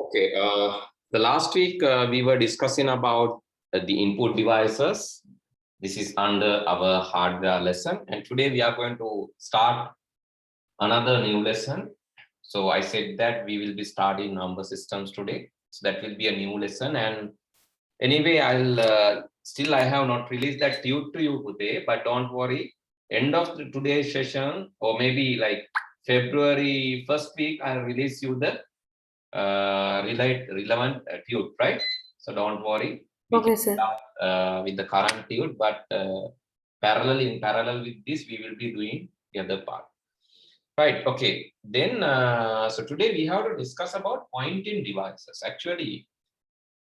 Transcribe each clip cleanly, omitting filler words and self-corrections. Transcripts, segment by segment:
Okay, the last week we were discussing about the input devices. This is under our hardware lesson, and today we are going to start another new lesson. So I said that we will be starting number systems today. So that will be a new lesson. And anyway, I have not released that tune to you today, but don't worry. End of today's session, or maybe like February first week, I'll release you the relevant tune, right? So don't worry. We Okay, can sir. start with the current tune, but in parallel with this, we will be doing the other part. Right, okay. Then, so today we have to discuss about pointing devices. Actually,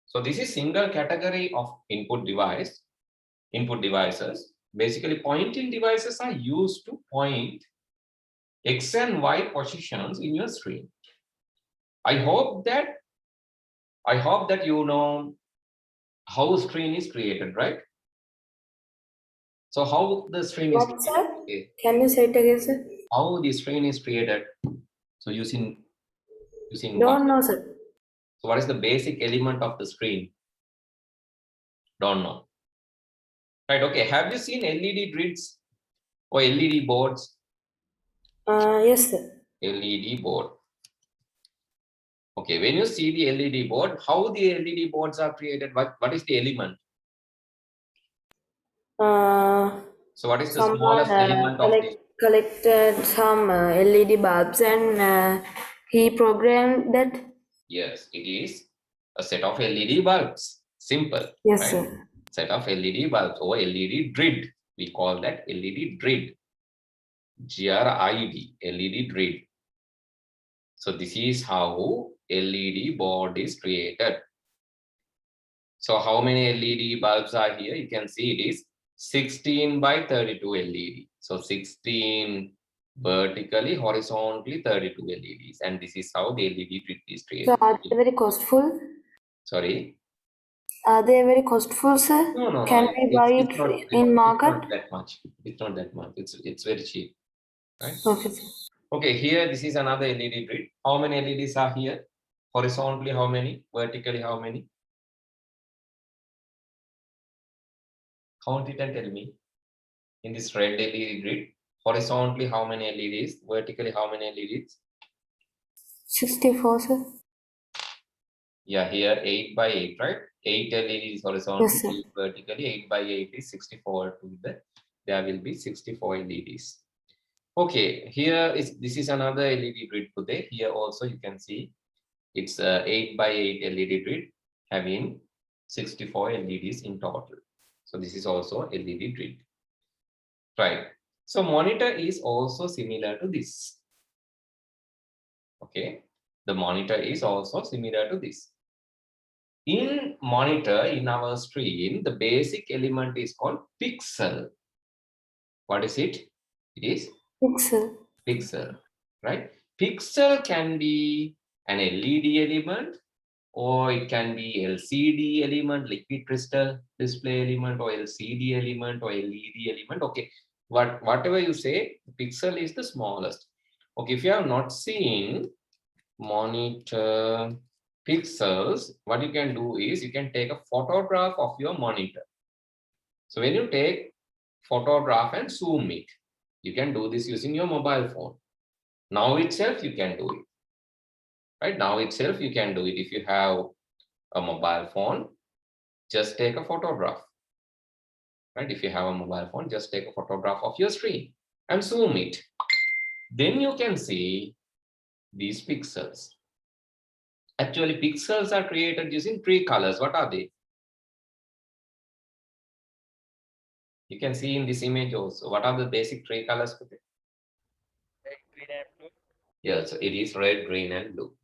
so this is single category of input devices. Basically, pointing devices are used to point X and Y positions in your screen. I hope that you know how a screen is created, right? So how the screen is What, sir? created? Can you say it again, sir? How the screen is created? So using Don't what? know, sir. So what is the basic element of the screen? Don't know. Right, okay. Have you seen LED grids or LED boards? Yes, sir. LED board. Okay, when you see the LED board, how the LED boards are created? What is the element? So what is the smallest element of the? Collected some LED bulbs and he programmed that. Yes, it is a set of LED bulbs. Simple. Yes, Right? sir. Set of LED bulbs or LED grid. We call that LED grid. GRID, LED grid. So this is how LED board is created. So how many LED bulbs are here? You can see it is 16 by 32 LED. So 16 vertically, horizontally 32 LEDs. And this is how the LED grid is created. So are they very costful? Sorry? Are they very costful, sir? No. Can we buy it in market? It's not that much. It's not that much. It's very cheap, right? Okay, sir. Okay, here this is another LED grid. How many LEDs are here? Horizontally, how many? Vertically, how many? Count it and tell me. In this red LED grid, horizontally, how many LEDs? Vertically, how many LEDs? 64, sir. Yeah, here 8 by 8, right? 8 LEDs horizontally, Yes, sir. 8 vertically, 8 by 8 is 64. There will be 64 LEDs. Okay, this is another LED grid today. Here also you can see it's 8 by 8 LED grid having 64 LEDs in total. So this is also LED grid. Right. So monitor is also similar to this. Okay. The monitor is also similar to this. In monitor, in our screen, the basic element is called pixel. What is it? It is Pixel. pixel, right? Pixel can be an LED element, or it can be LCD element, liquid crystal display element, or LCD element, or LED element. Okay, whatever you say, pixel is the smallest. Okay, if you have not seen monitor pixels, what you can do is you can take a photograph of your monitor. So when you take photograph and zoom it, you can do this using your mobile phone. Now itself you can do it. Right now itself you can do it. If you have a mobile phone, just take a photograph. Right? If you have a mobile phone, just take a photograph of your screen and zoom it. Then you can see these pixels. Actually, pixels are created using three colors. What are they? You can see in this image also. What are the basic three colors? Red, green, and blue. Yeah, so it is red, green, and blue.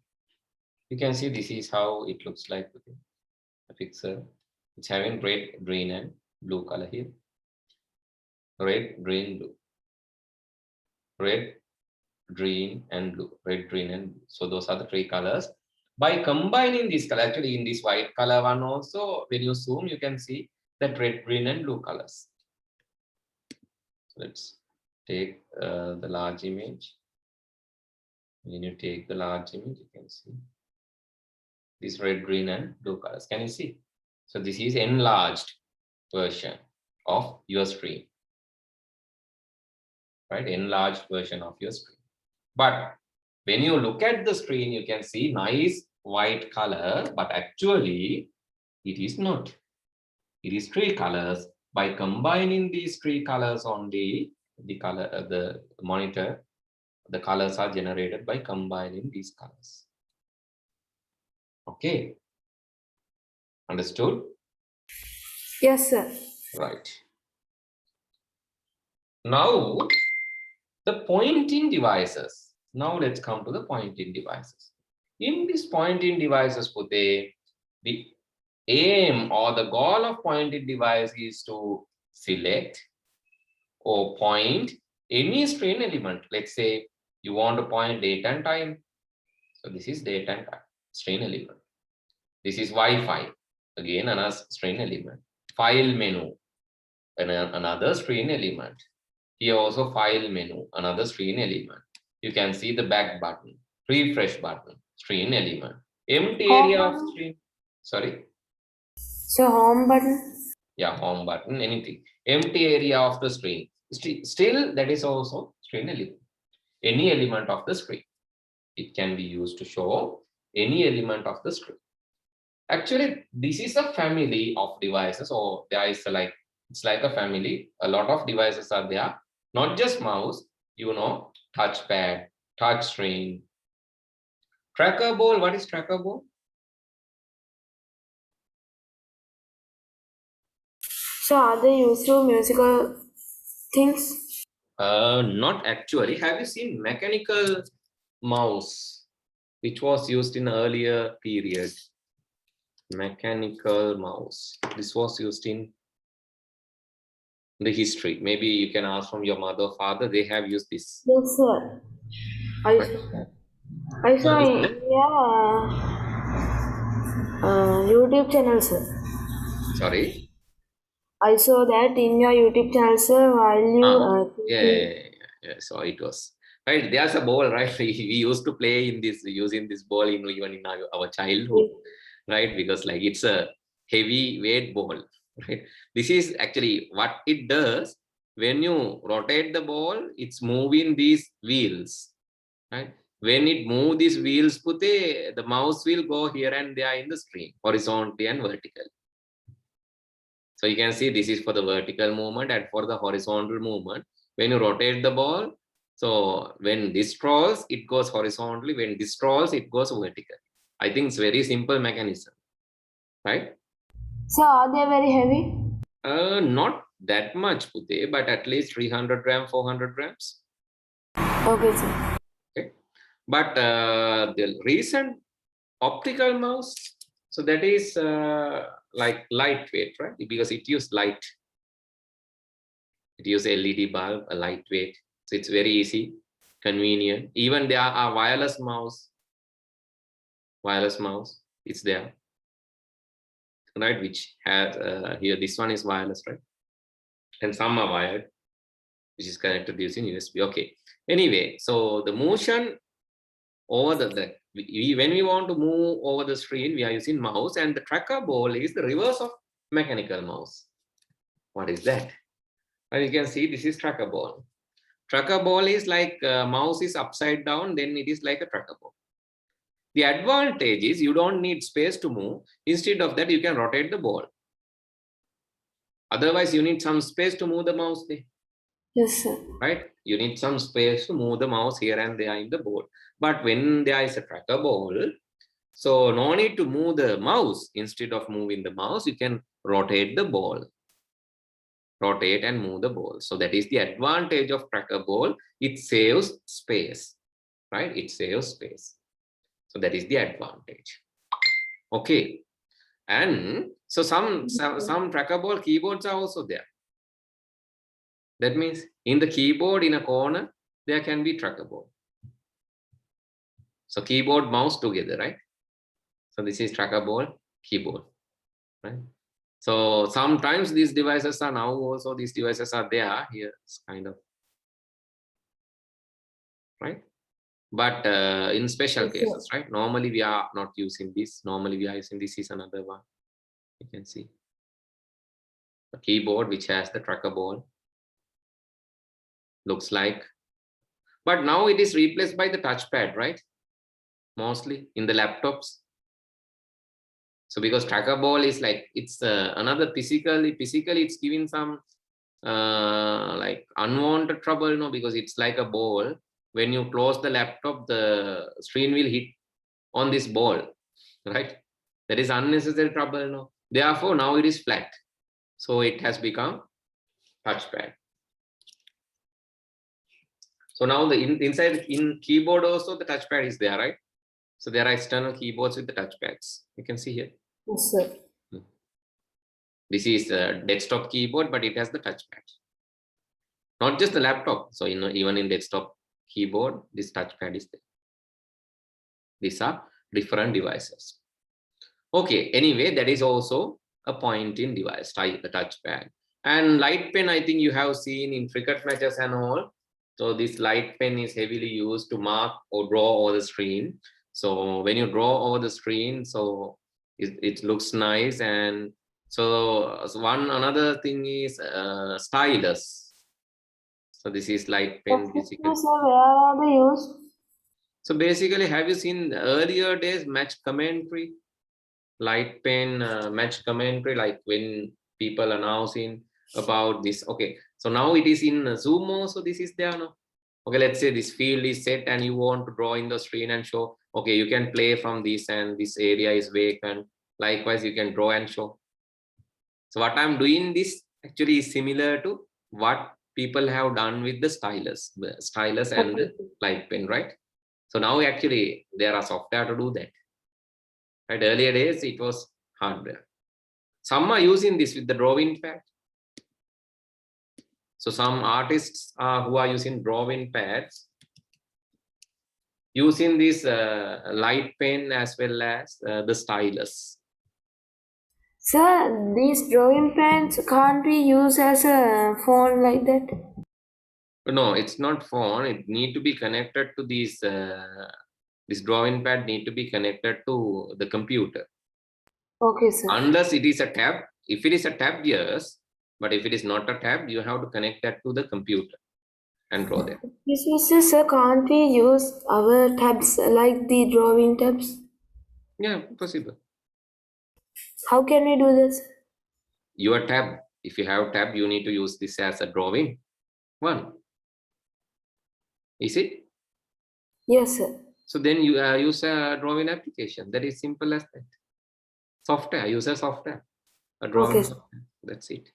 You can see this is how it looks like. A pixel. It's having red, green, and blue color here. Red, green, blue. Red, green, and blue. Red, green, and blue. So those are the three colors. By combining this color, actually in this white color one also, when you zoom, you can see that red, green, and blue colors. So let's take the large image. When you take the large image, you can see This red, green, and blue colors. Can you see? So this is enlarged version of your screen, right? Enlarged version of your screen. But when you look at the screen, you can see nice white color, but actually it is not. It is three colors. By combining these three colors on the color the monitor, the colors are generated by combining these colors. Okay, understood? Yes, sir. Right. Now the pointing devices. Now let's come to the pointing devices. In these pointing devices, Pute, the aim or the goal of pointing device is to select or point any screen element. Let's say you want to point date and time. So this is date and time, screen element. This is Wi-Fi, again another screen element. File menu, another screen element. Here also file menu, another screen element. You can see the back button, refresh button, screen element. Empty area of screen. Sorry. So home button. Yeah, home button, anything. Empty area of the screen. Still, that is also screen element. Any element of the screen. It can be used to show any element of the screen. Actually, this is a family of devices, or there is it's like a family. A lot of devices are there, not just mouse, touchpad, touch screen. Trackable, what is trackable? So are they used to musical things? Not actually. Have you seen mechanical mouse, which was used in earlier period? Mechanical mouse. This was used in the history. Maybe you can ask from your mother or father. They have used this. Yes, sir. I saw in YouTube channel, sir. Sorry. I saw that in your YouTube channel, sir, while you Yeah. So it was right. There's a ball, right? We used to play in this using this ball even in our childhood, right? Because like it's a heavy weight ball, right? This is actually what it does. When you rotate the ball, it's moving these wheels, right? When it moves these wheels, the mouse will go here and there in the screen, horizontally and vertically. So you can see this is for the vertical movement, and for the horizontal movement, when you rotate the ball, so when this rolls, it goes horizontally. When this rolls, it goes vertical. I think it's very simple mechanism, right? So are they very heavy? Not that much, Pute, but at least 300 grams, 400 grams. Okay, sir. Okay. But the recent optical mouse, so that is like lightweight, right? Because it uses light. It uses LED bulb, a lightweight. So it's very easy, convenient. Even there are wireless mouse. Wireless mouse, it's there, right? Which has here, this one is wireless, right? And some are wired, which is connected using USB. Okay. Anyway, so the motion over when we want to move over the screen, we are using mouse, and the tracker ball is the reverse of mechanical mouse. What is that? And you can see this is tracker ball. Tracker ball is like mouse is upside down, then it is like a tracker ball. The advantage is you don't need space to move. Instead of that, you can rotate the ball. Otherwise, you need some space to move the mouse there. Yes, sir. Right? You need some space to move the mouse here and there in the board. But when there is a tracker ball, so no need to move the mouse. Instead of moving the mouse, you can rotate the ball. Rotate and move the ball. So that is the advantage of tracker ball. It saves space, right? It saves space. So that is the advantage. Okay. And so some trackable keyboards are also there. That means in the keyboard in a corner, there can be trackable. So keyboard, mouse together, right? So this is trackable keyboard, right? So sometimes these devices are now also, these devices are there here, it's kind of, right? but in special Yes, sir. cases, right? Normally we are not using this. Normally we are using this is another one. You can see a keyboard which has the trackable. Looks like, but now it is replaced by the touchpad, right? Mostly in the laptops. So because trackable is like it's another physically it's giving some like unwanted trouble, no, because it's like a ball. When you close the laptop, the screen will hit on this ball, right? That is unnecessary trouble, no. Therefore now it is flat, so it has become touchpad. So now the inside in keyboard also the touchpad is there, right? So there are external keyboards with the touchpads. You can see here. Yes, sir. This is a desktop keyboard, but it has the touchpad. Not just the laptop. So even in desktop keyboard, this touchpad is there. These are different devices. Okay, anyway, that is also a pointing device, the touchpad. And light pen, I think you have seen in cricket matches and all. So this light pen is heavily used to mark or draw over the screen. So when you draw over the screen, so it looks nice. And so another thing is stylus. So this is light pen. Yes, sir. Where are they used? So basically, have you seen the earlier days match commentary? Light pen match commentary, like when people announcing about this. Okay, so now it is in Zoom also. This is there now. Okay, let's say this field is set and you want to draw in the screen and show. Okay, you can play from this and this area is vacant. Likewise, you can draw and show. So what I'm doing this actually is similar to what people have done with the stylus and the light pen, right? So now actually there are software to do that. Right? Earlier days it was hardware. Some are using this with the drawing pad. So some artists who are using drawing pads, using this light pen as well as the stylus. Sir, these drawing pads can't be used as a phone like that? No, it's not phone. It need to be connected to these. This drawing pad need to be connected to the computer. Okay, sir. Unless it is a tab. If it is a tab, yes. But if it is not a tab, you have to connect that to the computer and draw that. This was, sir, can't we use our tabs like the drawing tabs? Yeah, possible. How can we do this? Your tab, if you have tab, you need to use this as a drawing one. Is it? Yes, sir. So then you use a drawing application. That is simple as that. Software, use a software. A drawing Okay. software. That's it.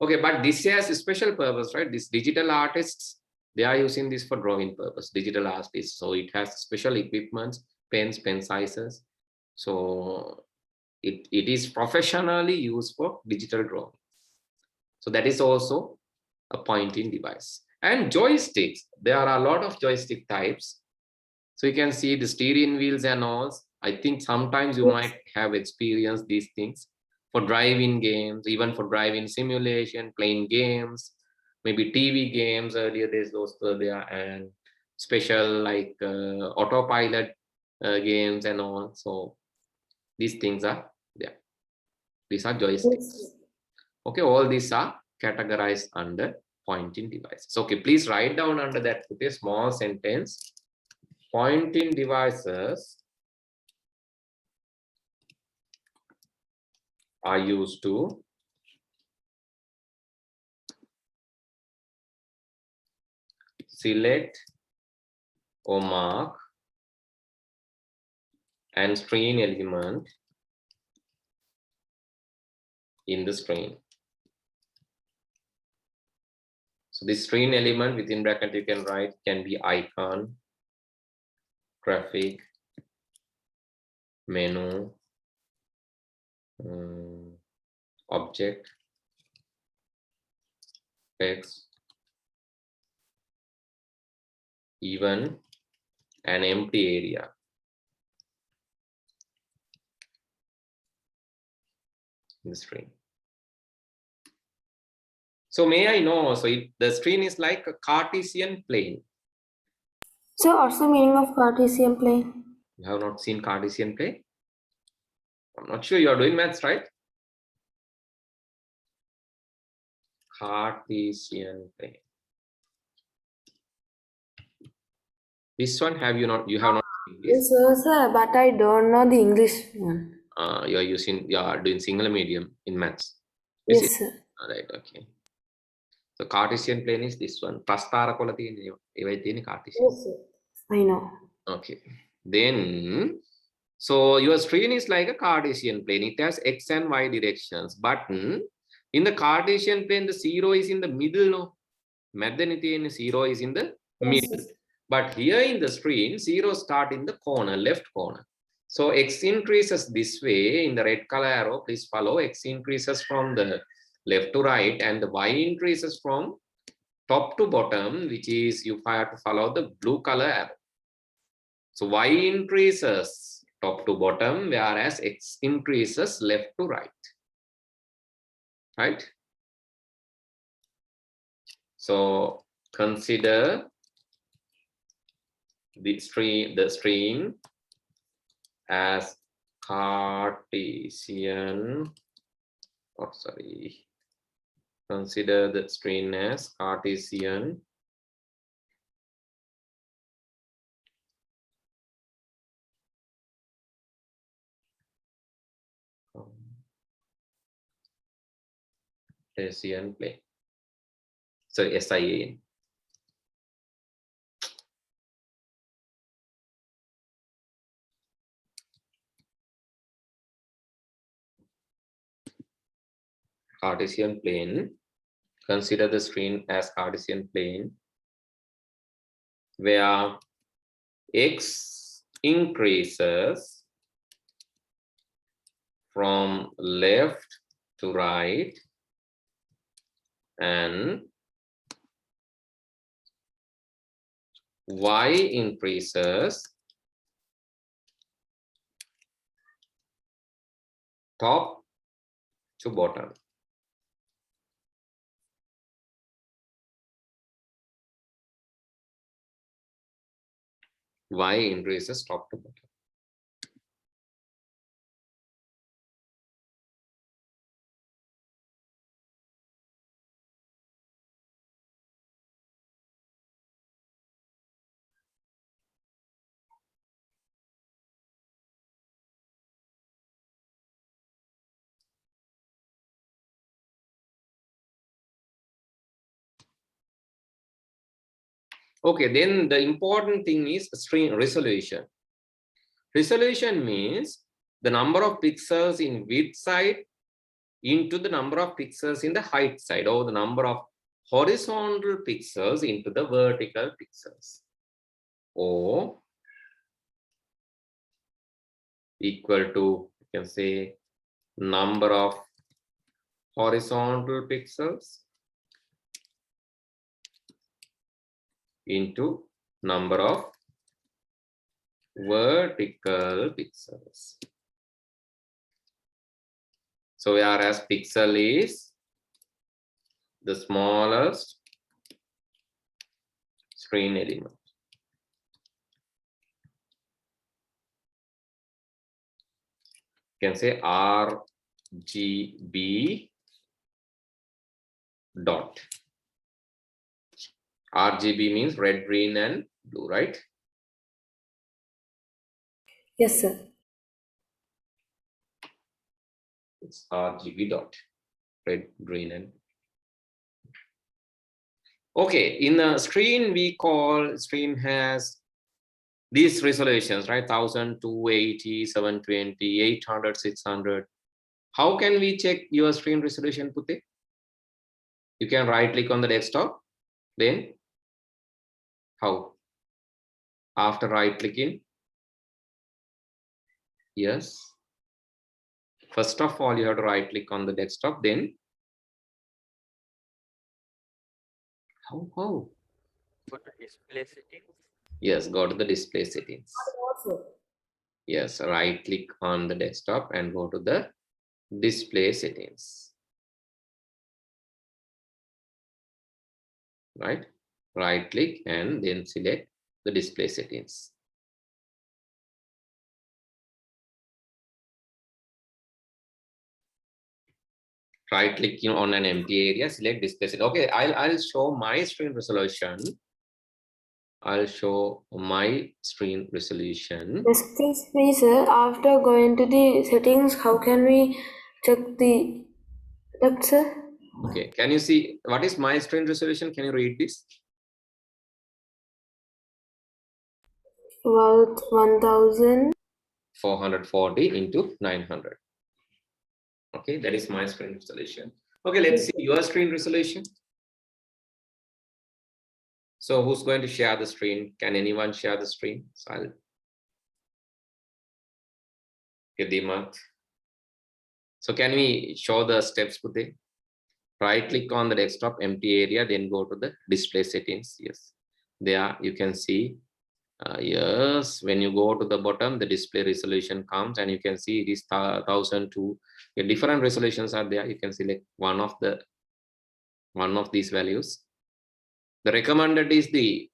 Okay, but this has a special purpose, right? These digital artists, they are using this for drawing purpose, digital artists. So it has special equipment, pens, pen sizes. So it is professionally used for digital drawing. So that is also a pointing device. And joysticks, there are a lot of joystick types. So you can see the steering wheels and all. I think sometimes you might have experienced these things for driving games, even for driving simulation, playing games, maybe TV games. Earlier days those were there, and special like autopilot games and all. So these things are there. These are joysticks. Okay, all these are categorized under pointing devices. Okay, please write down under that with a small sentence. Pointing devices are used to select or mark and screen element in the screen. So this screen element within bracket you can write can be icon, graphic, menu, object, text, even an empty area. In the screen. So may I know, so the screen is like a Cartesian plane. So what's the meaning of Cartesian plane? You have not seen Cartesian plane? I'm not sure you are doing maths, right? Cartesian plane. This one you have not seen this? Yes, sir, but I don't know the English one. You are doing single medium in maths. Is it? Yes, sir. All right, okay. So Cartesian plane is this one. ප්‍රස්ථාර කොළ තියෙන ඒවයි තියෙන්නේ Cartesian. Yes, sir. I know. Okay. Then, so your screen is like a Cartesian plane. It has X and Y directions. But in the Cartesian plane, the zero is in the middle. No, Madanity zero is in the middle. Yes, But here in the screen, zero start in the corner, left corner. So X increases this way in the red color arrow. Please follow. X increases from the left to right, and the Y increases from top to bottom, which is you have to follow the blue color arrow. So Y increases top to bottom, whereas X increases left to right. Right? So consider the stream as Cartesian. Oh, sorry. Consider the stream as Cartesian. Cartesian plane. So SIAN. Cartesian plane. Consider the screen as Cartesian plane, where X increases from left to right and Y increases top to bottom. Y increases top to bottom. Okay, then the important thing is screen resolution. Resolution means the number of pixels in width side into the number of pixels in the height side, or the number of horizontal pixels into the vertical pixels, or equal to, you can say, number of horizontal pixels into number of vertical pixels. So whereas pixel is the smallest screen element. You can say RGB dot. RGB means red, green, and blue, right? Yes, sir. It's RGB dot, red, green, and okay. In the screen, we call screen has these resolutions, right? 1000, 280, 720, 800, 600. How can we check your screen resolution, Pute? You can right click on the desktop, then how? After right clicking, yes. First of all, you have to right click on the desktop, then how? Go to display settings. Yes, go to the display settings. Also. Yes, right click on the desktop and go to the display settings. Right click and then select the display settings. Right click on an empty area, select display setting. Okay, I'll show my screen resolution. I'll show my screen resolution. Excuse me, sir. After going to the settings, how can we check the depth, sir? Okay, can you see what is my screen resolution? Can you read this? About 1440 into 900. Okay, that is my screen resolution. Okay, let's see your screen resolution. So who's going to share the screen? Can anyone share the screen? So I'll give the mark. So can we show the steps, Pute? Right click on the desktop empty area, then go to the display settings. Yes, there you can see. Yes, when you go to the bottom, the display resolution comes, and you can see it is 1002. Different resolutions are there. You can select one of these values. The recommended is the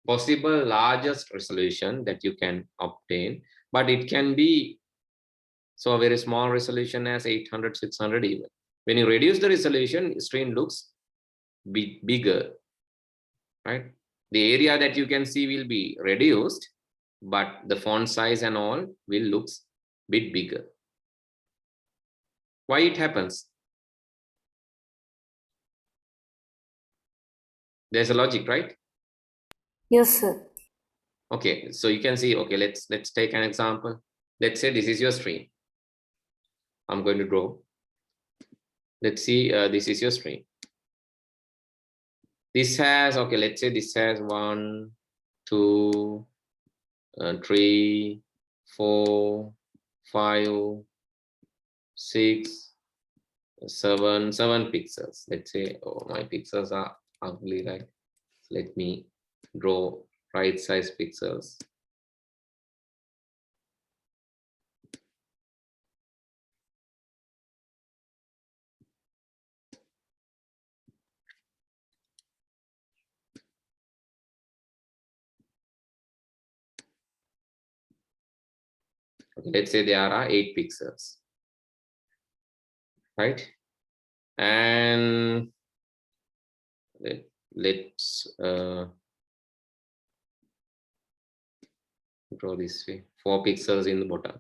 possible largest resolution that you can obtain, but it can be so a very small resolution as 800, 600 even. When you reduce the resolution, screen looks bigger, right? The area that you can see will be reduced, but the font size and all will look bit bigger. Why it happens? There's a logic, right? Yes, sir. Okay, so you can see, okay, let's take an example. Let's say this is your screen. I'm going to draw. Let's see, this is your screen. This has, okay, let's say this has 1, 2, 3, 4, 5, 6, 7 pixels. Let's say, oh, my pixels are ugly, right? So let me draw right size pixels. Okay, let's say there are 8 pixels, right? And let's draw this way, 4 pixels in the bottom.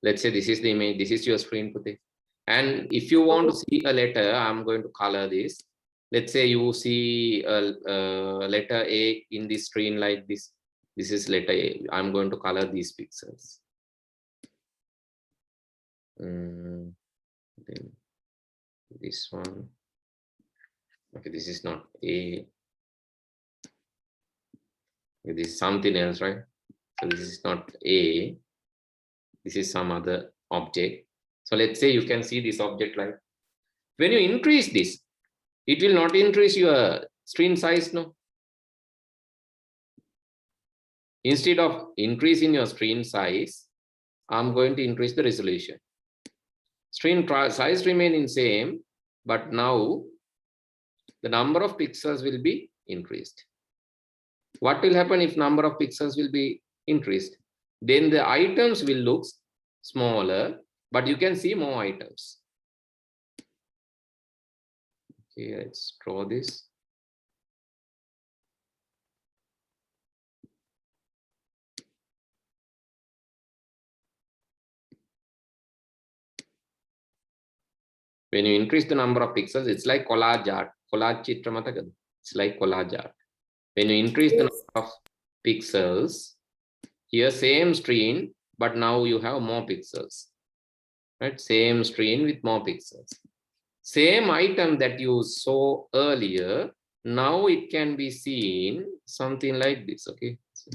Let's say this is the image, this is your screen, Pute. And if you want to see a letter, I'm going to color this. Let's say you see a letter A in the screen like this. This is letter A. I'm going to color these pixels. Then this one. Okay, this is not A. Okay, this is something else, right? So this is not A. This is some other object. So let's say you can see this object like when you increase this, it will not increase your screen size, no. Instead of increasing your screen size, I'm going to increase the resolution. Screen size remaining same, but now the number of pixels will be increased. What will happen if number of pixels will be increased? Then the items will look smaller, but you can see more items. Okay, let's draw this. When you increase the number of pixels, it's like collage art. Collage chitra matakada. It's like collage art. When you increase the number of pixels, here same screen, but now you have more pixels. Right? Same screen with more pixels. Same item that you saw earlier, now it can be seen something like this. Okay. So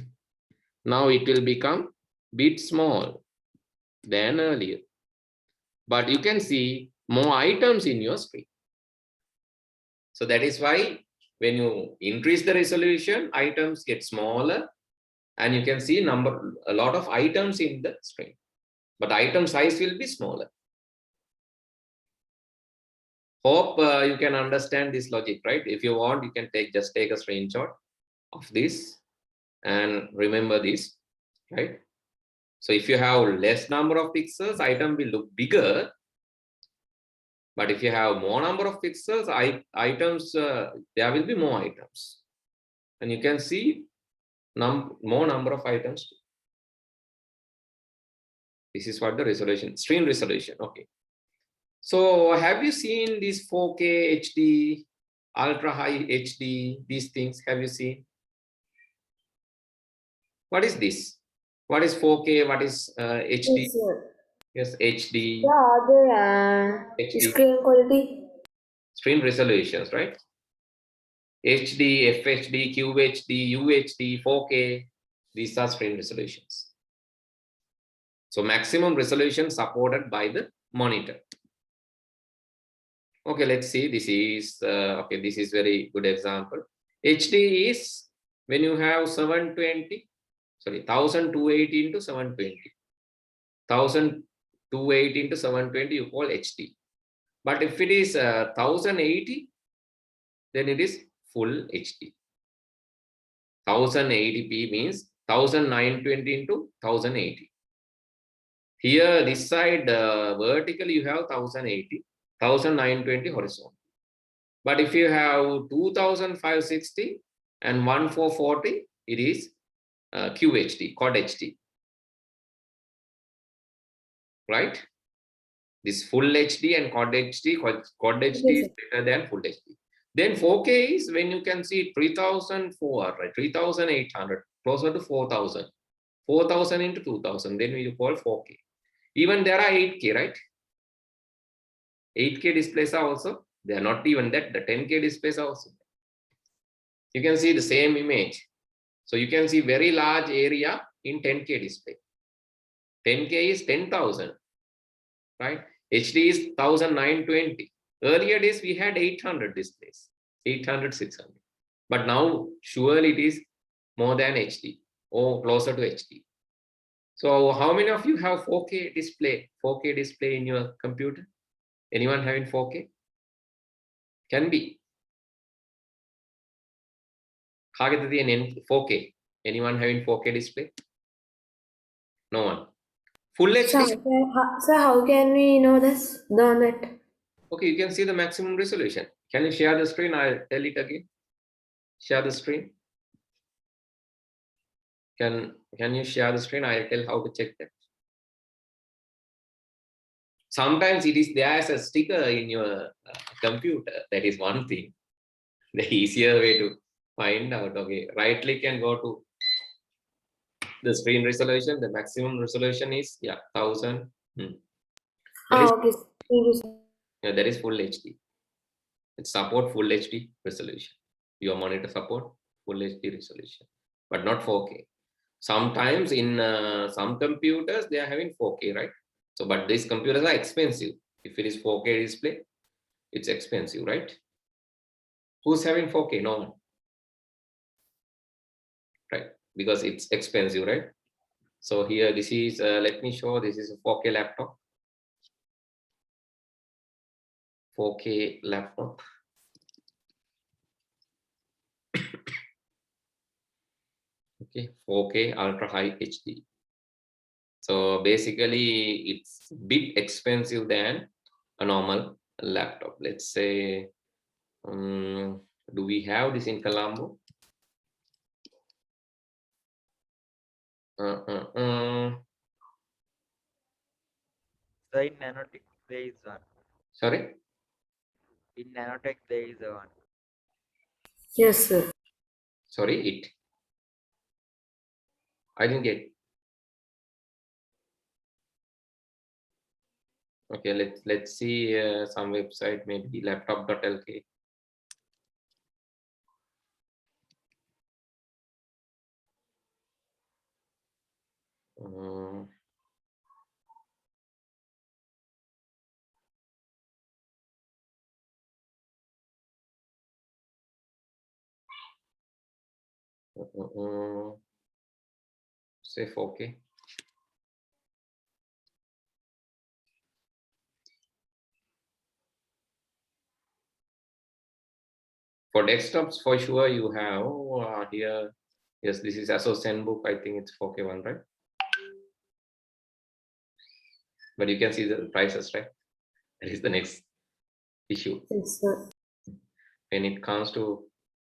now it will become bit small than earlier. But you can see more items in your screen. So that is why when you increase the resolution, items get smaller. and you can see a lot of items in the screen, but item size will be smaller. Hope you can understand this logic, right? If you want, you can just take a screenshot of this and remember this, right? So if you have less number of pixels, item will look bigger. But if you have more number of pixels, items, there will be more items. And you can see more number of items. This is what the resolution, screen resolution, okay. So have you seen this 4K HD, ultra high HD, these things, have you seen? What is this? What is 4K? What is HD? Yes, sir. Yes, HD. The other HD. screen quality. Screen resolutions, right? HD, FHD, QHD, UHD, 4K. These are screen resolutions. So maximum resolution supported by the monitor. Okay, let's see. This is okay. This is very good example. HD is when you have 720. Sorry, 1280 into 720. 1280 into 720 you call HD. But if it is 1080, then it is full HD. 1080p means 1920 into 1080. Here, this side vertically you have 1080, 1920 horizontal. But if you have 2560 and 1440, it is QHD, Quad HD. Right? This full HD and Quad HD, Quad HD is better than full HD. Then 4K is when you can see 3004, right? 3800, closer to 4000. 4000 into 2000, then you call 4K. Even there are 8K, right? 8K displays are also, they are not even that, the 10K displays are also. You can see the same image. So you can see very large area in 10K display. 10K is 10,000, right? HD is 1920. Earlier days we had 800 displays, 800, 600. But now surely it is more than HD or closer to HD. So how many of you have 4K display in your computer? Anyone having 4K? Can be. 4K. Anyone having 4K display? No one. Full HD. So how can we know this? Know that? Okay, you can see the maximum resolution. Can you share the screen? I'll tell it again. Share the screen. Can you share the screen? I'll tell how to check that. Sometimes it is there as a sticker in your computer. That is one thing. The easier way to find out. Okay, right click and go to the screen resolution. The maximum resolution is 1000. Okay. That is full HD. It support full HD resolution. Your monitor support full HD resolution, but not 4K. Sometimes in some computers they are having 4K, right? So, but these computers are expensive. If it is 4K display, it's expensive, right? Who's having 4K? No one, right? Because it's expensive, right? So here, this is, let me show, this is a 4K laptop. 4K laptop. Okay, 4K ultra high HD. So basically, it's a bit expensive than a normal laptop. Let's say, do we have this in Colombo? So in nanotech there is one. Sorry? In nanotech there is one. Yes, sir. Sorry, it. I didn't get. Okay, let's see some website, maybe laptop.lk. say 4K. For desktops, for sure, you have here. Yes, this is ASUS ZenBook. I think it's 4K one, right? But you can see the prices, right? That is the next issue. Yes, sir. When it comes to,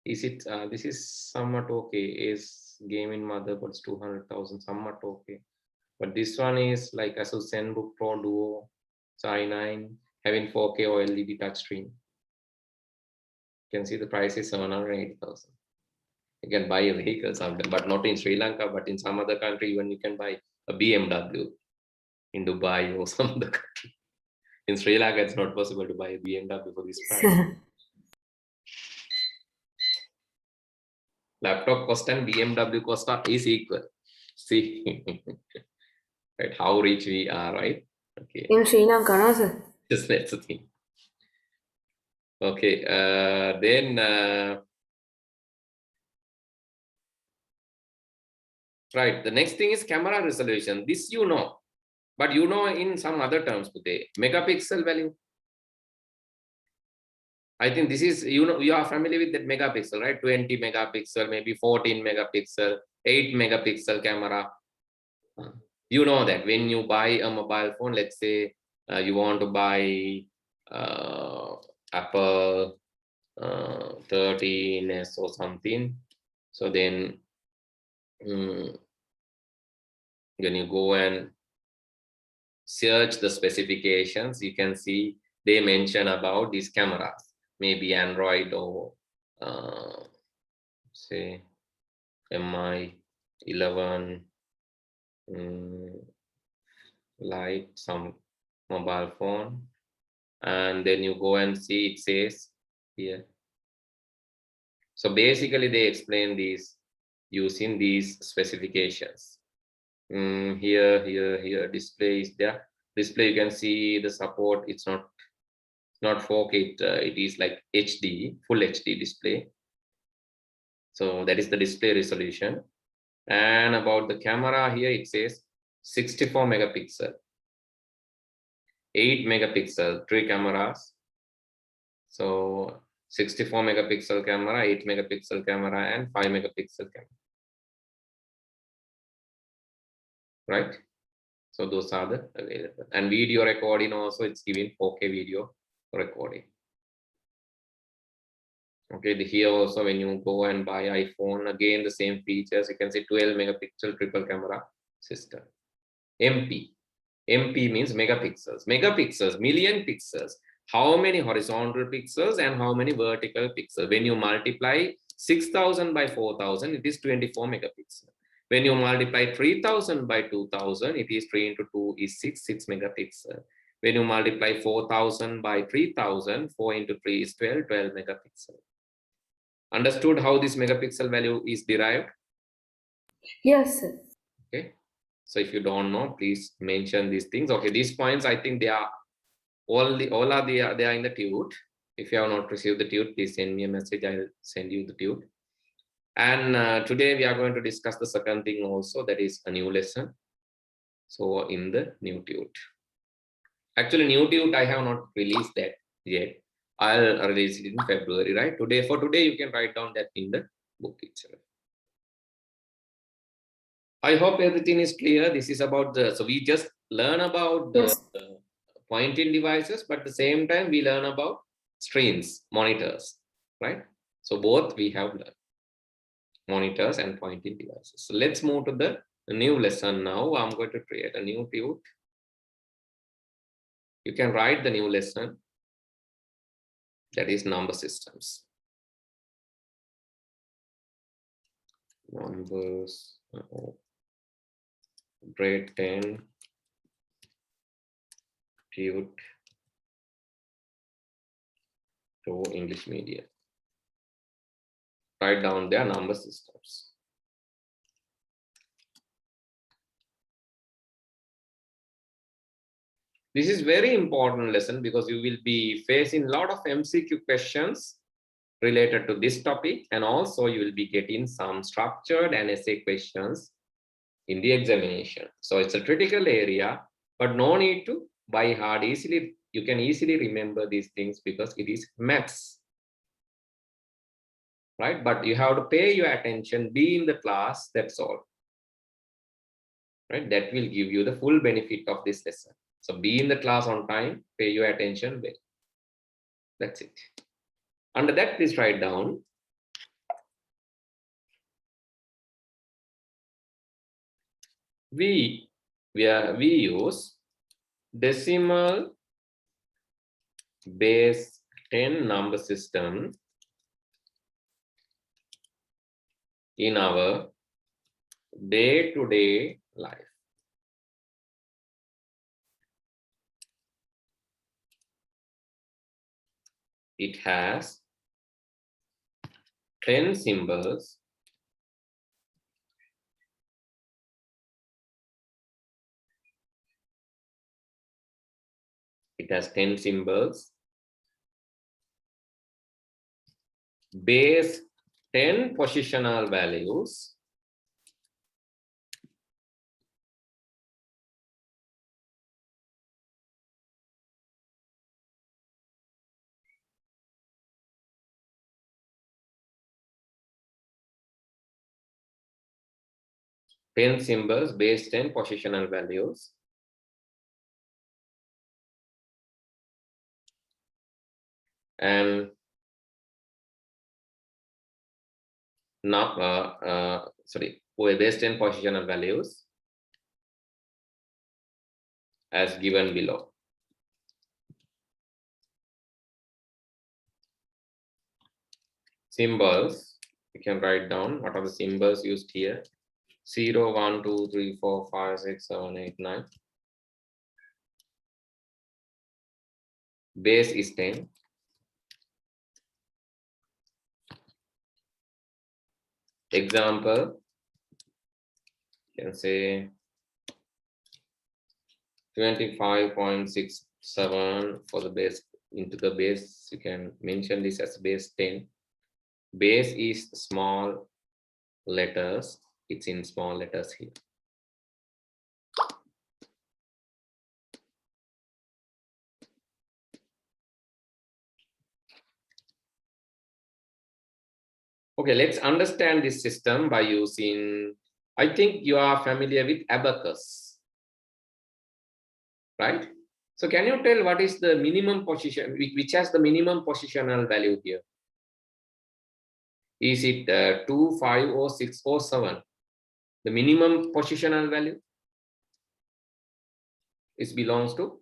is it? This is somewhat okay. Is gaming motherboards 200,000 somewhat okay? But this one is like ASUS ZenBook Pro Duo, i9, having 4K OLED touchscreen. You can see the price is 780,000. You can buy a vehicle something, but not in Sri Lanka, but in some other country, even you can buy a BMW in Dubai or some other country. In Sri Lanka, it's not possible to buy a BMW for this price. Laptop cost and BMW cost is equal. See, right? How rich we are, right? Okay. In Sri Lanka, no, sir? Just that's the thing. Okay, then right. The next thing is camera resolution. This you know, but you know in some other terms today. Megapixel value. I think this is, you know, you are familiar with that megapixel, right? 20 megapixel, maybe 14 megapixel, 8 megapixel camera. You know that when you buy a mobile phone, let's say you want to buy Apple 13s or something. So then when you go and search the specifications, you can see they mention about these cameras, maybe Android or say MI11 Lite, some mobile phone, and then you go and see it says here. So basically they explain these using these specifications. Here display is there. Display, you can see the support. It's not 4K. It is like HD, full HD display. So that is the display resolution. And about the camera here, it says 64 megapixel, 8 megapixel, 3 cameras. So 64 megapixel camera, 8 megapixel camera, and 5 megapixel camera. Right? So those are the available. And video recording also, it's giving 4K video recording. Okay, here also when you go and buy iPhone, again the same features. You can see 12 megapixel triple camera system. MP means megapixels. Megapixels, million pixels. How many horizontal pixels and how many vertical pixels? When you multiply 6,000 by 4,000, it is 24 megapixels. When you multiply 3,000 by 2,000, it is 3 into 2 is 6 megapixels. When you multiply 4,000 by 3,000, 4 into 3 is 12 megapixels. Understood how this megapixel value is derived? Yes, sir. Okay. So if you don't know, please mention these things. Okay, these points, I think they are they are in the tute. If you have not received the tute, please send me a message. I'll send you the tute. And today we are going to discuss the second thing also, that is a new lesson. So in the new tute. Actually, new tute I have not released that yet. I'll release it in February, right? For today, you can write down that in the book itself. I hope everything is clear. This is about so we just learn about the pointing devices, but at the same time, we learn about screens, monitors, right? So both we have learned, monitors and pointing devices. So let's move to the new lesson now. I'm going to create a new tute. You can write the new lesson. That is number systems. Numbers, grade 10, tute to English medium. Write down their number systems. This is very important lesson because you will be facing a lot of MCQ questions related to this topic, and also you will be getting some structured and essay questions in the examination. So it's a critical area, but no need to buy hard. Easily, you can easily remember these things because it is maths. Right? But you have to pay your attention, be in the class, that's all. Right? That will give you the full benefit of this lesson. So be in the class on time, pay your attention well. That's it. Under that, please write down we use decimal base 10 number system in our day-to-day life. It has 10 symbols. It has 10 symbols. Base 10 positional values. Ten symbols, base 10 positional values. And now, for base 10 positional values as given below. Symbols, you can write down what are the symbols used here. 0, 1, 2, 3, 4, 5, 6, 7, 8, 9. Base is 10. Example, you can say 25.67 for the base. Into the base, you can mention this as base 10. Base is small letters. It's in small letters here. Okay, let's understand this system by using, I think you are familiar with abacus, right? So can you tell what is the minimum position, which has the minimum positional value here? Is it 2, 5, or 6, or 7? The minimum positional value is belongs to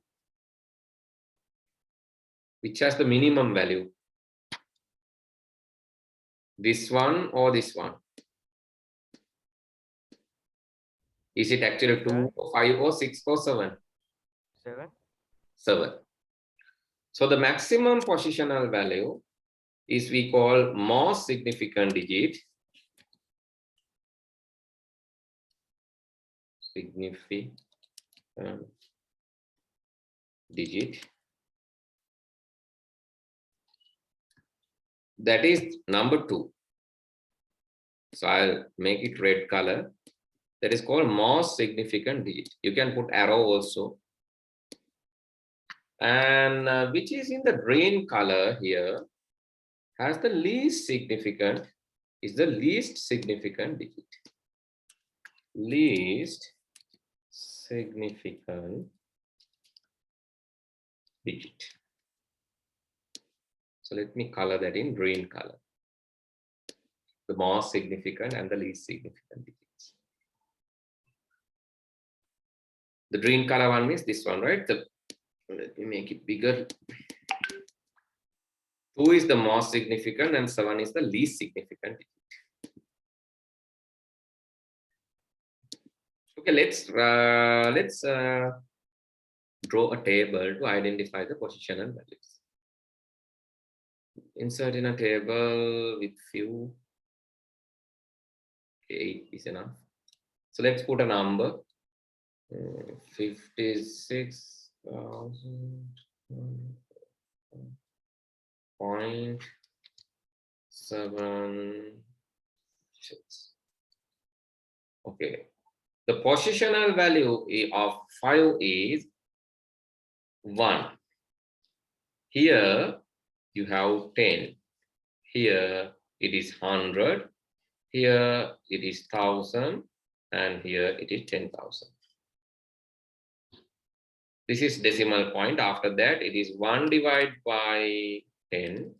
which has the minimum value? This one or this one? Is it actually 2, 5, or 6, or 7? 7. 7. So the maximum positional value is we call most significant digit. Significant digit. That is number 2. So I'll make it red color. That is called most significant digit. You can put arrow also. And which is in the green color here has the least significant, is the least significant digit. Least significant digit. So let me color that in green color. The most significant and the least significant digits. The green color one is this one, right? Let me make it bigger. 2 is the most significant and 7 is the least significant digit. Okay, let's draw a table to identify the positional values. Insert in a table with few. 8 is enough. So let's put a number. 56,000.76. Okay. The positional value of 5 is 1. Here you have 10. Here it is 100. Here it is 1000. And here it is 10,000. This is decimal point. After that, it is 1 divided by 10.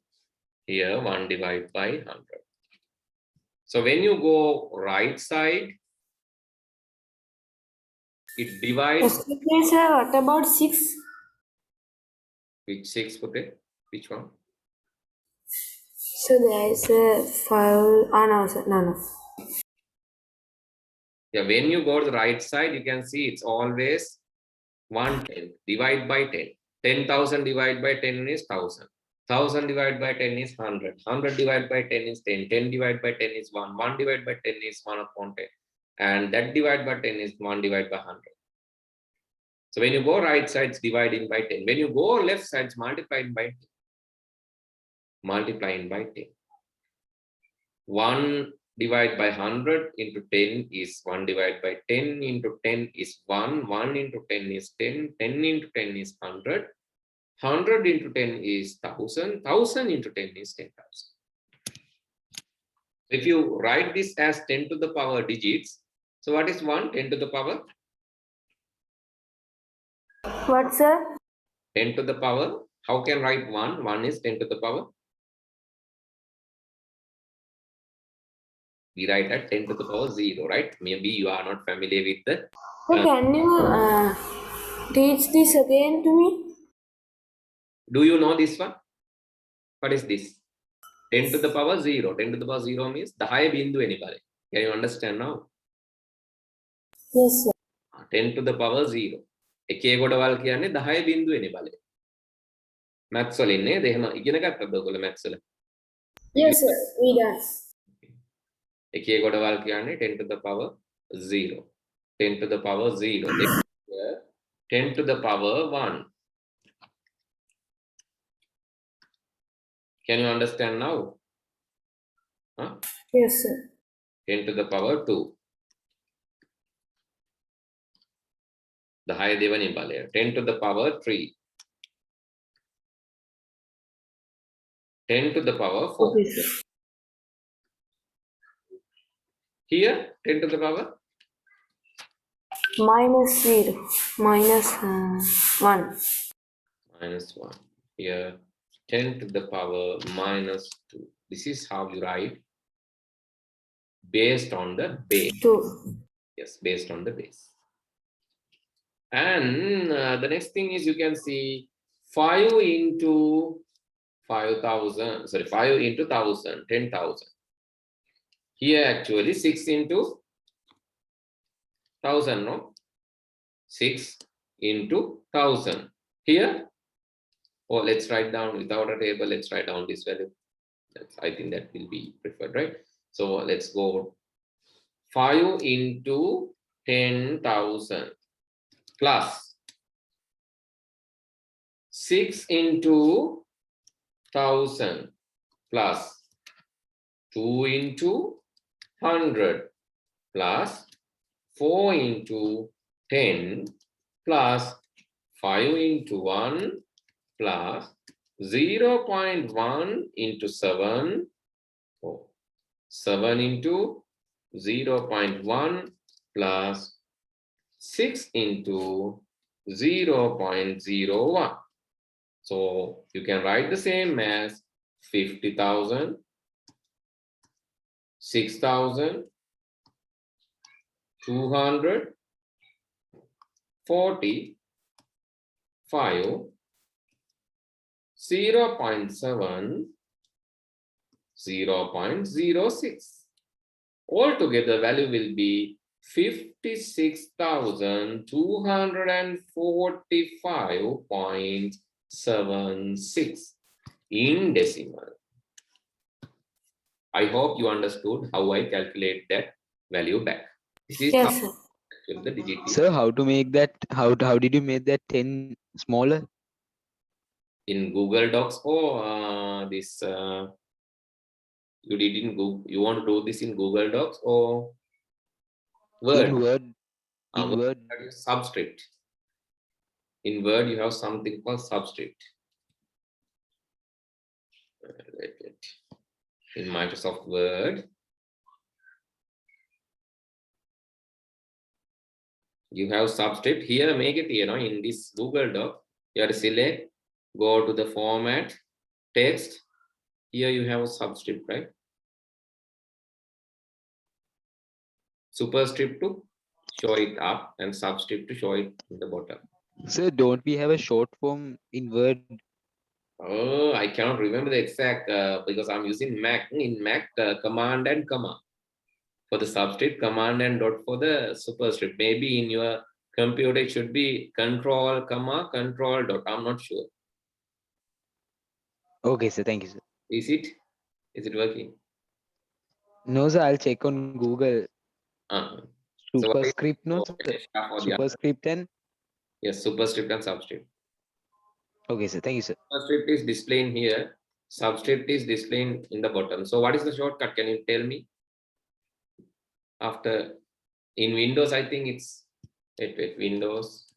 Here 1 divided by 100. So when you go right side, it divides. Excuse me, sir, what about 6? Which 6, Pute? Which one? So there is a 5. Oh, no, sir. No. Yeah, when you go to the right side, you can see it's always 110. Divide by 10. 10,000 divided by 10 is 1,000. 1,000 divided by 10 is 100. 100 divided by 10 is 10. 10 divided by 10 is 1. 1 divided by 10 is 1 upon 10. And that divided by 10 is 1 divided by 100. So when you go right side, it's dividing by 10. When you go left side, it's multiplying by 10. Multiplying by 10. 1 divided by 100 into 10 is 1 divided by 10 into 10 is 1. 1 into 10 is 10. 10 into 10 is 100. 100 into 10 is 1,000. 1,000 into 10 is 10,000. If you write this as 10 to the power digits, so what is 1? 10 to the power? What, sir? 10 to the power. How can write 1? 1 is 10 to the power. We write at 10 to the power 0, right? Maybe you are not familiar with the. So can you teach this again to me? Do you know this one? What is this? 10 to the power 0. 10 to the power 0 means the high bindu anybody. Can you understand now? Yes, sir. 10 to the power 0. එකේ ගොඩවල් කියන්නේ 10 බිඳුවේනේ බලය. Maths වලින් නේද? එහෙම ඉගෙන ගත්තද ඔයගොල්ලෝ maths වල? Yes, sir. We done. එකේ ගොඩවල් කියන්නේ 10 to the power 0. 10 to the power 0. 10 to the power 1. Can you understand now? Huh? Yes, sir. 10 to the power 2. The higher දෙවනි බලය. 10 to the power 3. 10 to the power 4. Okay, sir. Here 10 to the power -0. -1. -1. Here 10 to the power -2. This is how you write based on the base. 2. Yes, based on the base. And the next thing is you can see 5 into 5,000. Sorry, 5 into 1,000, 10,000. Here actually 6 into 1,000, no? 6 into 1,000. Here, oh, let's write down without a table. Let's write down this value. I think that will be preferred, right? So let's go 5 into 10,000 plus 6 into 1,000 plus 2 into 100 plus 4 into 10 plus 5 into 1 plus 0.1 into 7. Oh, 7 into 0.1 plus 6 into 0.01. So you can write the same as 50,000, 6,000, 200, 40, 5, 0.7, 0.06. Altogether value will be 56,245.76 in decimal. I hope you understood how I calculate that value back. This is Yes, sir. the digit. Sir, how to make that? How did you make that 10 smaller? In Google Docs or this you did in Google, you want to do this in Google Docs or Word? In Word. In Word. Subscript. In Word, you have something called subscript. In Microsoft Word, you have subscript. Here, make it, in this Google Doc, you have to select, go to the format, text. Here you have a subscript, right? Superscript to show it up and subscript to show it in the bottom. Sir, don't we have a short form in Word? Oh, I cannot remember the exact because I'm using Mac. In Mac, command and comma for the subscript, command and dot for the superscript. Maybe in your computer it should be control comma control dot. I'm not sure. Okay, sir. Thank you, sir. Is it? Is it working? No, sir. I'll check on Google. So what is Superscript, no, sir. Superscript and. Yes, superscript and subscript. Okay, sir. Thank you, sir. Superscript is displaying here. Subscript is displaying in the bottom. So what is the shortcut? Can you tell me? After in Windows, I think it's Windows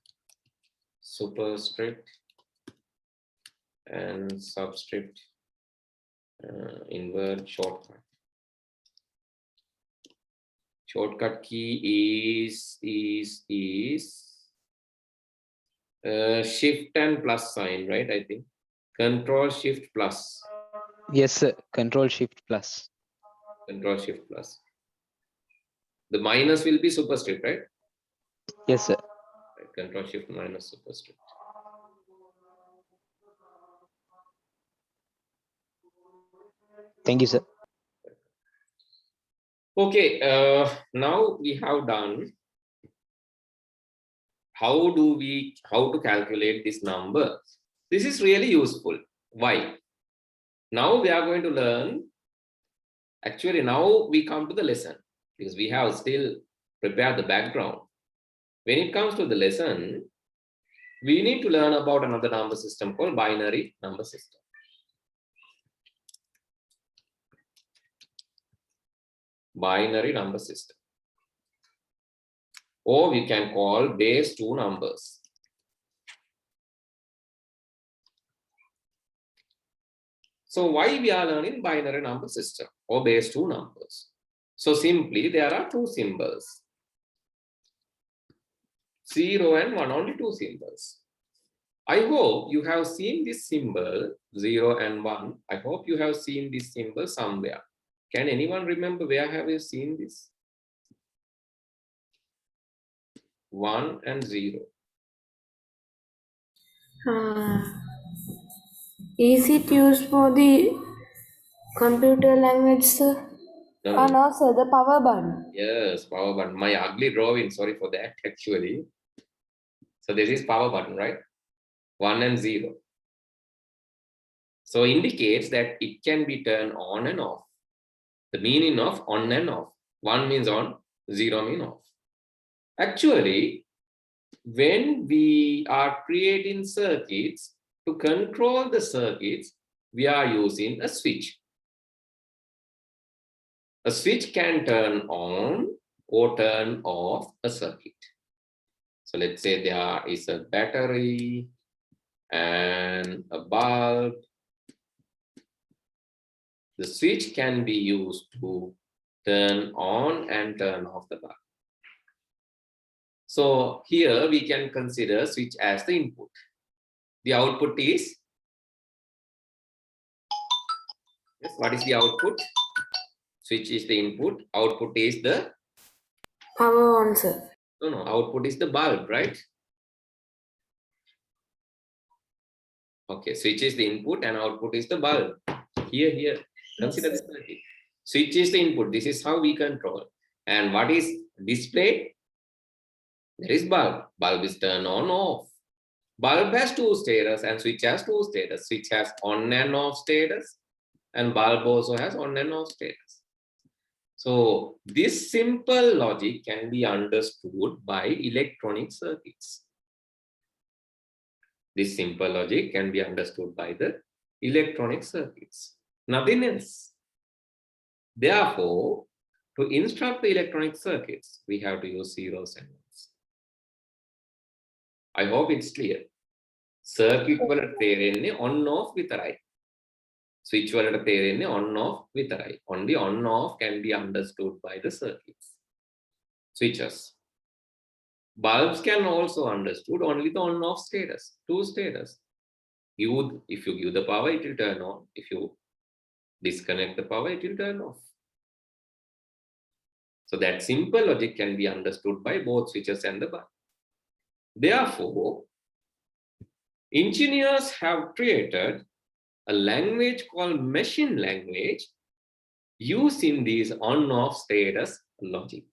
superscript and subscript in Word shortcut. Shortcut key is shift and plus sign, right? I think control shift plus. Yes, sir. Control Shift plus. Control shift plus. The minus will be superscript, right? Yes, sir. Right. Control shift minus superscript. Thank you, sir. Okay, now we have done how to calculate this number. This is really useful. Why? Now we are going to learn. Actually, now we come to the lesson because we have still prepared the background. When it comes to the lesson, we need to learn about another number system called binary number system. Binary number system. Or we can call base 2 numbers. So why we are learning binary number system or base 2 numbers? So simply there are 2 symbols. 0 and 1, only 2 symbols. I hope you have seen this symbol 0 and 1. I hope you have seen this symbol somewhere. Can anyone remember where have you seen this? 1 and 0. Is it used for the computer language, sir? No, No, sir, the power button. yes, power button. My ugly drawing, sorry for that actually. So this is power button, right? 1 and 0. So indicates that it can be turned on and off. The meaning of on and off. 1 means on, 0 means off. Actually, when we are creating circuits, to control the circuits, we are using a switch. A switch can turn on or turn off a circuit. So let's say there is a battery and a bulb. The switch can be used to turn on and turn off the bulb. So here we can consider switch as the input. The output is, yes, what is the output? Switch is the input, output is the Power on, sir. no, output is the bulb, right? Okay, switch is the input and output is the bulb. Here, consider this circuit. Switch is the input, this is how we control. And what is displayed? There is bulb. Bulb is turned on, off. Bulb has 2 status and switch has 2 status. Switch has on and off status and bulb also has on and off status. So this simple logic can be understood by electronic circuits. This simple logic can be understood by the electronic circuits. Nothing else. Therefore, to instruct the electronic circuits, we have to use zeros and ones. I hope it's clear. Circuit වලට තේරෙන්නේ on off විතරයි. Switch වලට තේරෙන්නේ on off විතරයි. Only on off can be understood by the circuits. Switches. Bulbs can also understood only the on off status, two status. If you give the power, it will turn on. If you disconnect the power, it will turn off. So that simple logic can be understood by both switches and the bulb. Therefore, engineers have created a language called machine language using these on-off status logic,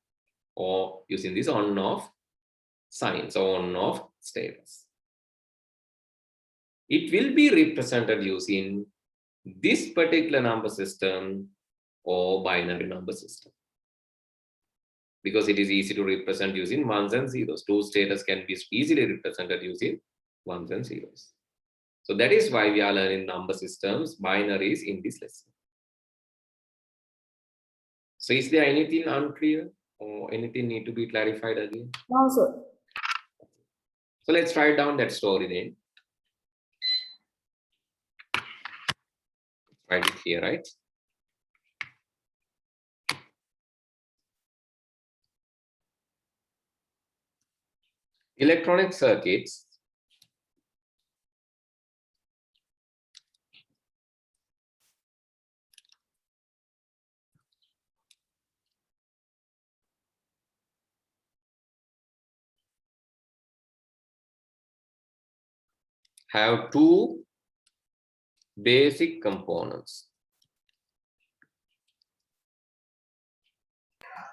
or using this on-off signs or on-off status. It will be represented using this particular number system or binary number system, because it is easy to represent using ones and zeros. Two status can be easily represented using ones and zeros. So that is why we are learning number systems, binaries in this lesson. So is there anything unclear or anything need to be clarified again? No, sir. So let's write down that story then. Write it here, right? Electronic circuits have two basic components.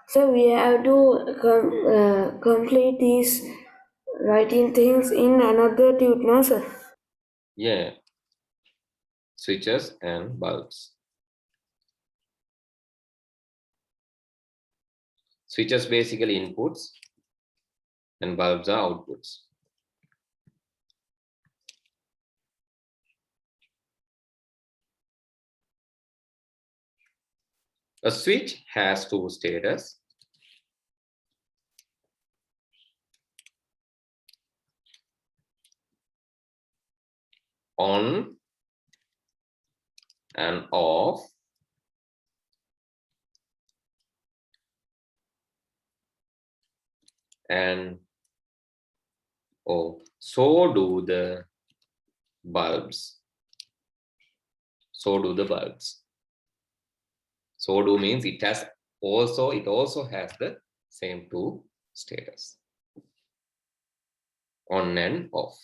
So we have to complete these writing things in another tube, no, sir? Yeah, switches and bulbs. Switches basically inputs and bulbs are outputs. A switch has two status. On and off. And so do the bulbs. So do the bulbs. So do means it also has the same two status, on and off.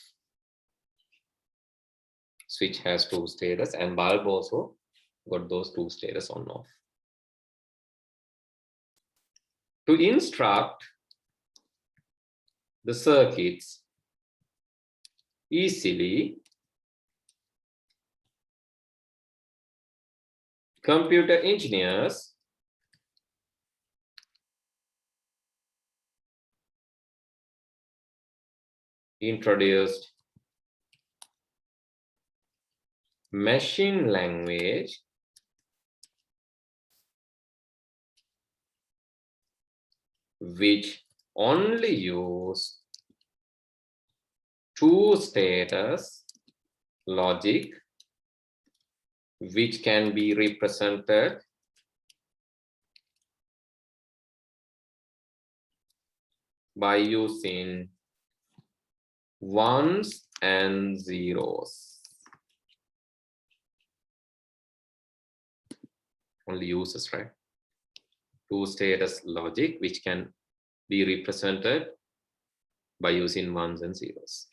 Switch has two status and bulb also got those two status on off. To instruct the circuits easily, computer engineers introduced machine language which only use two status logic, which can be represented by using ones and zeros. Only uses, right? Two status logic, which can be represented by using ones and zeros.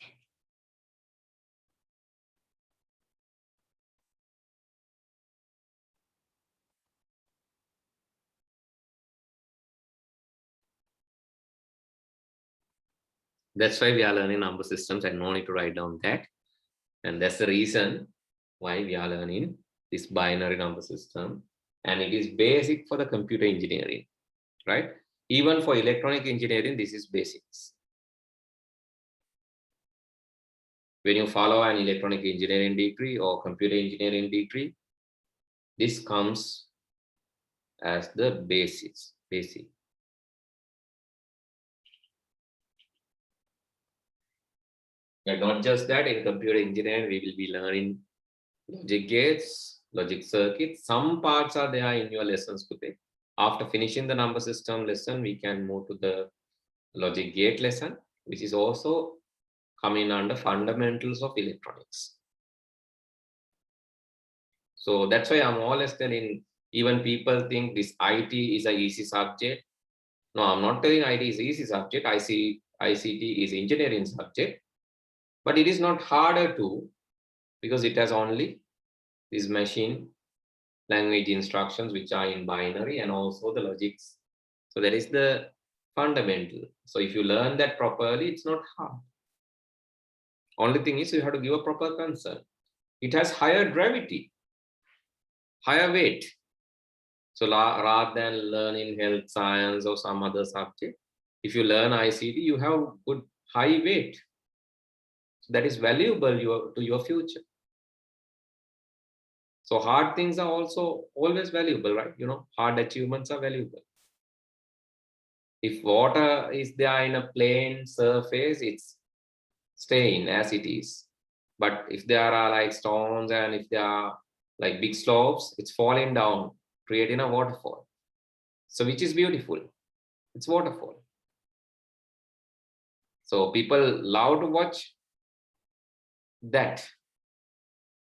That's why we are learning number systems and no need to write down that. And that's the reason why we are learning this binary number system. And it is basic for the computer engineering, right? Even for electronic engineering, this is basics. When you follow an electronic engineering degree or computer engineering degree, this comes as the basic. And not just that, in computer engineering, we will be learning logic gates, logic circuits. Some parts are there in your lessons today. After finishing the number system lesson, we can move to the logic gate lesson, which is also coming under fundamentals of electronics. So that's why I'm always telling, even people think this IT is an easy subject. No, I'm not telling IT is easy subject. ICT is engineering subject, but it is not harder too, because it has only this machine language instructions, which are in binary, and also the logics. So that is the fundamental. So if you learn that properly, it's not hard. Only thing is you have to give a proper concern. It has higher gravity, higher weight. So rather than learning health science or some other subject, if you learn ICT, you have good high weight. So that is valuable to your future. So hard things are also always valuable, right? You know, hard achievements are valuable. If water is there in a plain surface, it's staying as it is. But if there are like stones and if there are like big slopes, it's falling down, creating a waterfall. So which is beautiful? It's waterfall. So people love to watch that.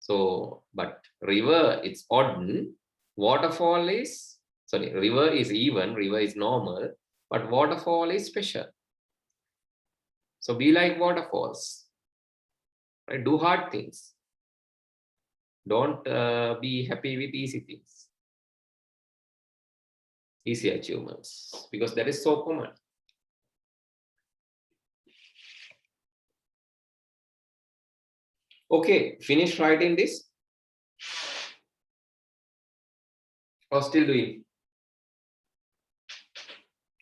So, but river, it's odd. Waterfall is, sorry, river is even, river is normal, but waterfall is special. So be like waterfalls, right? Do hard things. Don't be happy with easy things, easy achievements, because that is so common. Okay, finish writing this. Or still doing?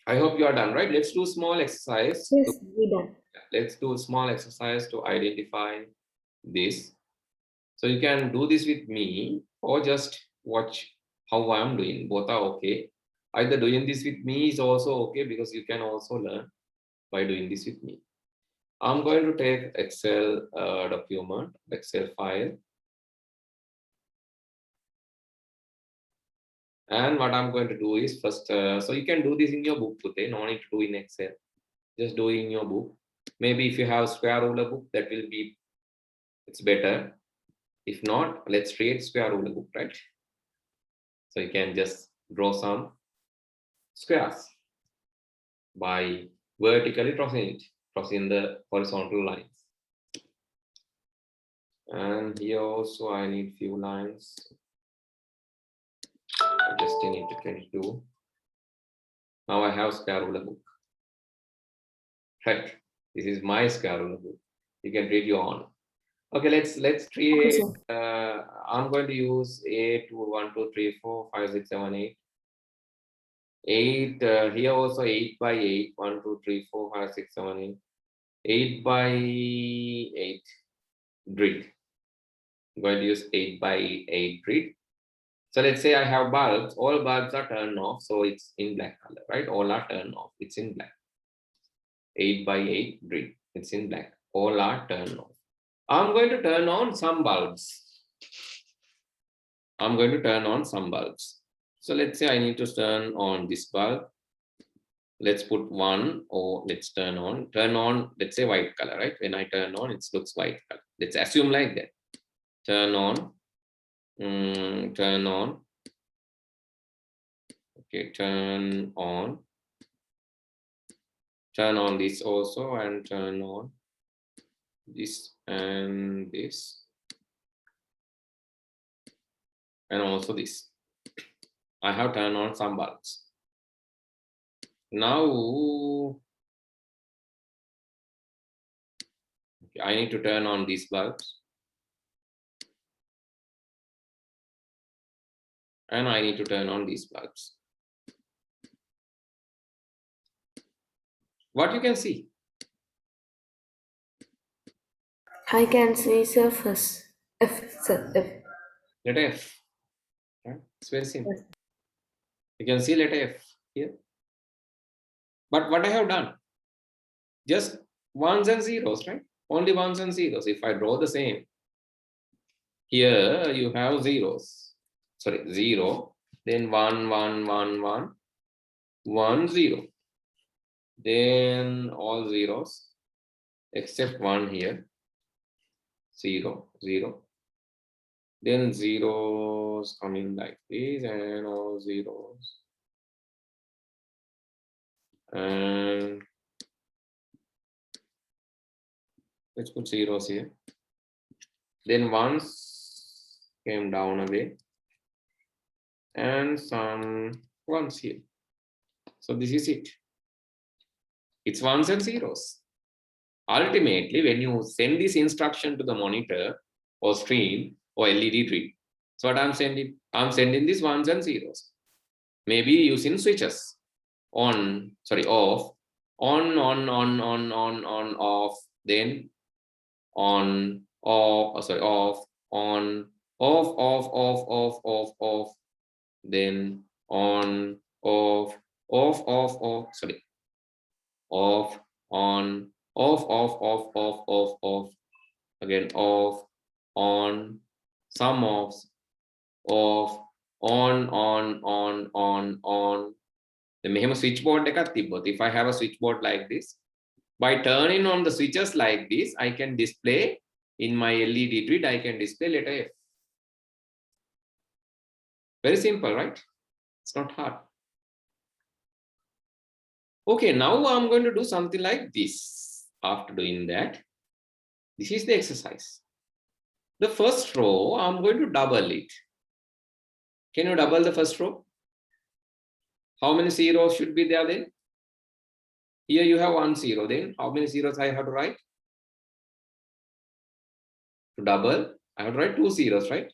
I hope you are done, right? Let's do small exercise. Yes, we done. Let's do a small exercise to identify this. So you can do this with me or just watch how I'm doing. Both are okay. Either doing this with me is also okay, because you can also learn by doing this with me. I'm going to take Excel document, Excel file. And what I'm going to do is first, so you can do this in your book today, no need to do in Excel. Just do in your book. Maybe if you have square ruler book, that will be, it's better. If not, let's create square ruler book, right? So you can just draw some squares by vertically crossing the horizontal lines. And here also I need few lines. I just need to 22. Now I have square ruler book. Right. This is my square ruler book. You can read your own. Okay, let's create. I'm going to use 8, 1, 2, 3, 4, 5, 6, 7, 8. 8 here also 8 by 8. 1, 2, 3, 4, 5, 6, 7, 8. 8 by 8 grid. I'm going to use 8 by 8 grid. So let's say I have bulbs. All bulbs are turned off, so it's in black color, right? All are turned off. It's in black. 8 by 8 grid. It's in black. All are turned off. I'm going to turn on some bulbs. I'm going to turn on some bulbs. So let's say I need to turn on this bulb. Let's put 1, or let's turn on, let's say white color, right? When I turn on, it looks white color. Let's assume like that. Turn on, turn on. Okay, turn on this also, and turn on this and this, and also this. I have turned on some bulbs. Now okay, I need to turn on these bulbs, and I need to turn on these bulbs. What you can see? I can see surface. F, sir, F. Letter F. Right? It's very simple. Yes. You can see letter F here. But what I have done? Just ones and zeros, right? Only ones and zeros. If I draw the same, here you have zeros. Sorry, 0. Then 1, 1, 1, 1, 1, 0. Then all zeros except 1 here. 0, 0. Then zeros coming like this and all zeros. And let's put zeros here. Then ones came down away and some ones here. So this is it. It's ones and zeros. Ultimately, when you send this instruction to the monitor or screen or LED tree, so what I'm sending this ones and zeros. Maybe using switches. On, sorry, off, on, off, then on, off, sorry, off, on, off, then on, off, sorry, off, on, off, again, off, on, some offs, off, on. Then we have a switchboard. If I have a switchboard like this, by turning on the switches like this, I can display in my LED grid, I can display letter F. Very simple, right? It's not hard. Okay, now I'm going to do something like this. After doing that, this is the exercise. The first row, I'm going to double it. Can you double the first row? How many zeros should be there then? Here you have 1 0. Then how many zeros I have to write? To double, I have to write 2 zeros, right?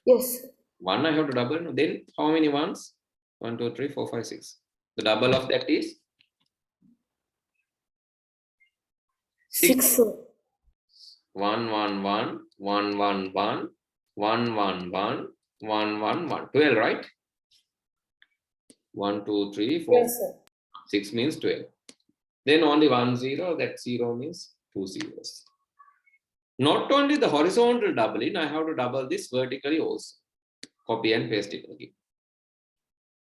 Yes. 1 I have to double. Then how many ones? 1, 2, 3, 4, 5, 6. The double of that is 6. 1, 1, 1, 1, 1, 1, 1, 1, 1, 1, 1, 1. 12, right? 1, 2, 3, 4. Yes, sir. 6 means 12. Then only 1 0, that 0 means 2 zeros. Not only the horizontal doubling, I have to double this vertically also. Copy and paste it again.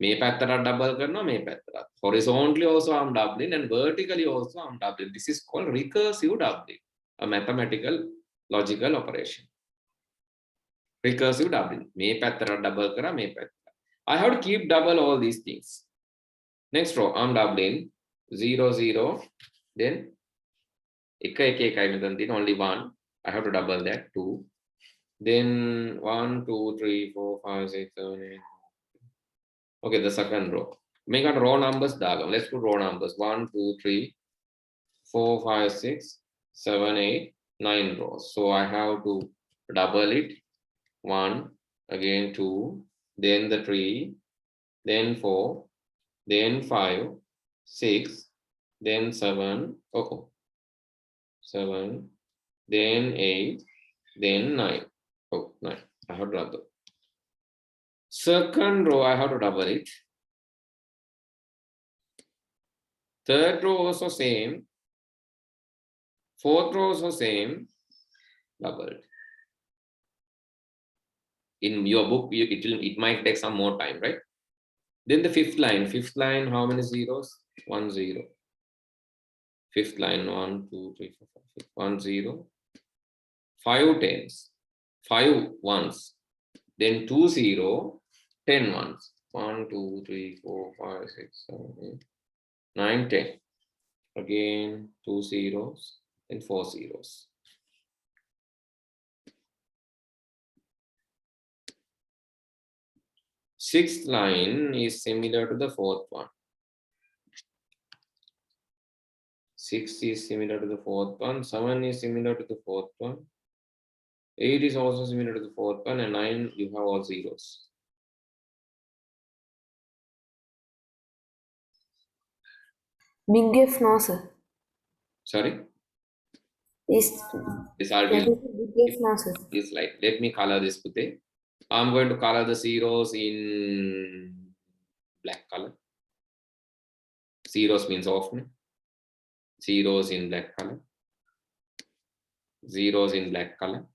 May pattara double karna, may pattara. Horizontally also I'm doubling and vertically also I'm doubling. This is called recursive doubling, a mathematical logical operation. Recursive doubling. May pattara double kara, may pattara. I have to keep double all these things. Next row, I'm doubling 0, 0. Then only 1. I have to double that 2. Then 1, 2, 3, 4, 5, 6, 7, 8. Okay, the second row. Make out row numbers. Let's put row numbers. 1, 2, 3, 4, 5, 6, 7, 8, 9 rows. So I have to double it. 1, again 2, then the 3, then 4, then 5, 6, then 7, 7, then 8, then 9. 9. I have to double. Second row, I have to double it. Third row also same. Fourth row also same. Doubled. In your book, it might take some more time, right? Then the fifth line. Fifth line, how many zeros? 1 0. Fifth line, 1, 2, 3, 4, 5, 6. 1 0. 5 tens. 5 ones. Then 2 0. 10 ones. 1, 2, 3, 4, 5, 6, 7, 8, 9, 10. Again, 2 zeros and 4 zeros. Sixth line is similar to the fourth one. 6 is similar to the fourth one. 7 is similar to the fourth one. 8 is also similar to the fourth one. And 9, you have all zeros. Big F, no, sir. Sorry? Is This I that will. is a big F, no, sir. This light. Let me color this putty. I'm going to color the zeros in black color. Zeros means off. Zeros in black color. zeros in black color.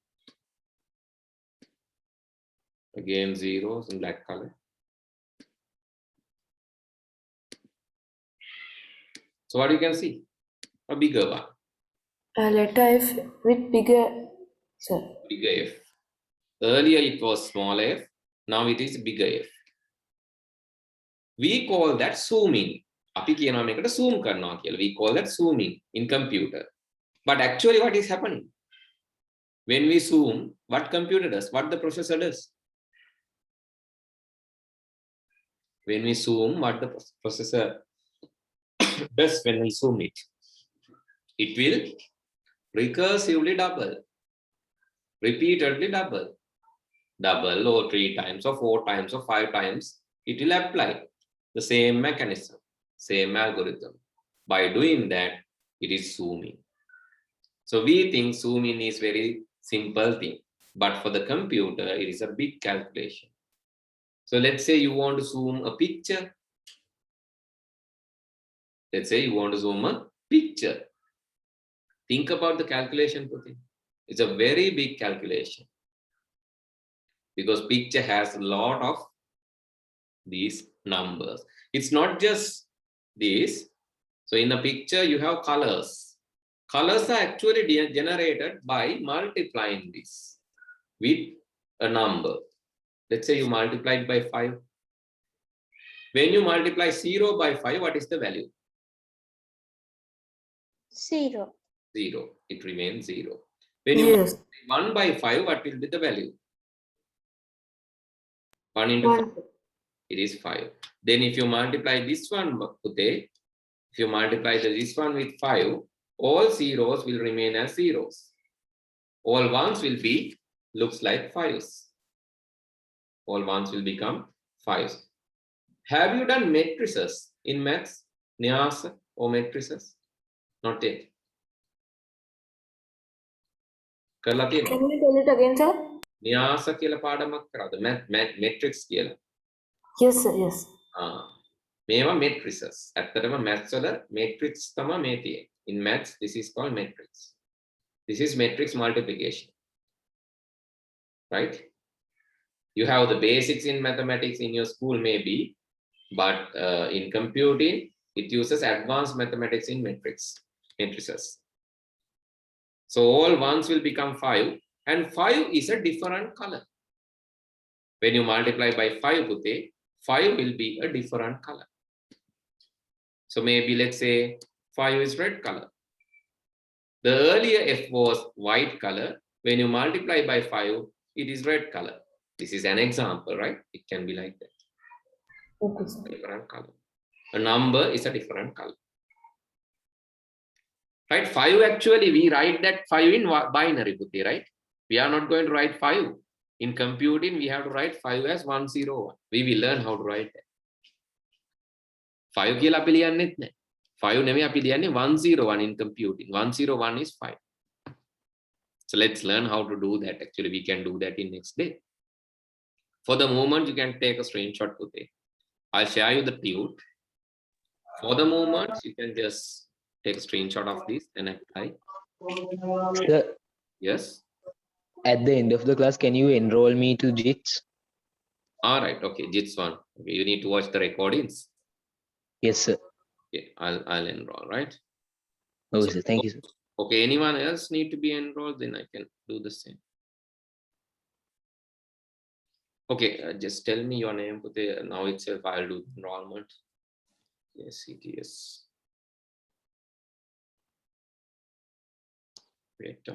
Again, zeros in black color. So what you can see? A bigger one. A letter F with bigger, sir. Bigger F. Earlier it was small f. Now it is bigger F. We call that zooming. අපි කියනවා මේකට zoom කරනවා කියලා. We call that zooming in computer. But actually what is happening? When we zoom, what computer does? What the processor does? When we zoom, what the processor does when we zoom it? It will recursively double, repeatedly double or 3 times or 4 times or 5 times. It will apply the same mechanism, same algorithm. By doing that, it is zooming. So we think zooming is very simple thing, but for the computer, it is a big calculation. So let's say you want to zoom a picture. Let's say you want to zoom a picture. Think about the calculation, Putin. It's a very big calculation because picture has a lot of these numbers. It's not just this. So in a picture, you have colors. Colors are actually generated by multiplying this with a number. Let's say you multiply it by 5. When you multiply 0 by 5, what is the value? 0. 0. It remains 0. When you Yes. multiply 1 by 5, what will be the value? 1 into 5. 1. It is 5. Then if you multiply this one, if you multiply this one with 5, all zeros will remain as zeros. All ones will be, looks like 5s. All ones will become 5s. Have you done matrices in maths? Nyasa or matrices? Not yet. කරලා තියෙනවා. Can you tell it again, sir? න්‍යාස කියලා පාඩමක් කරාද? matrix කියලා. Yes, sir. Yes. මේවා matrices. ඇත්තටම maths වල matrix තමයි මේ තියෙන්නේ. In maths, this is called matrix. This is matrix multiplication. Right? You have the basics in mathematics in your school maybe, but in computing, it uses advanced mathematics in matrices. So all ones will become 5, and 5 is a different color. When you multiply by 5, Pute, 5 will be a different color. So maybe let's say 5 is red color. The earlier F was white color. When you multiply by 5, it is red color. This is an example, right? It can be like that. Okay, sir. Different color. A number is a different color. Right? 5 actually, we write that 5 in binary, Puti, right? We are not going to write 5. In computing, we have to write 5 as 101. We will learn how to write that. 5 කියලා අපි ලියන්නෙත් නැහැ. 5 නෙමෙයි අපි ලියන්නේ 101 in computing. 101 is 5. So let's learn how to do that. Actually, we can do that in next day. For the moment, you can take a screenshot, Puti. I'll share you the tune. For the moment, you can just take a screenshot of this and apply. Sir, Yes. at the end of the class, can you enroll me to JITS? All right. Okay. JITS one. Okay. You need to watch the recordings. Yes, sir. Okay. I'll enroll. Right. Okay, So- sir. Thank you, sir. Okay. Anyone else need to be enrolled? Then I can do the same. Okay. Just tell me your name. Put there. Now itself, I'll do enrollment. Yes. CTS. Wait.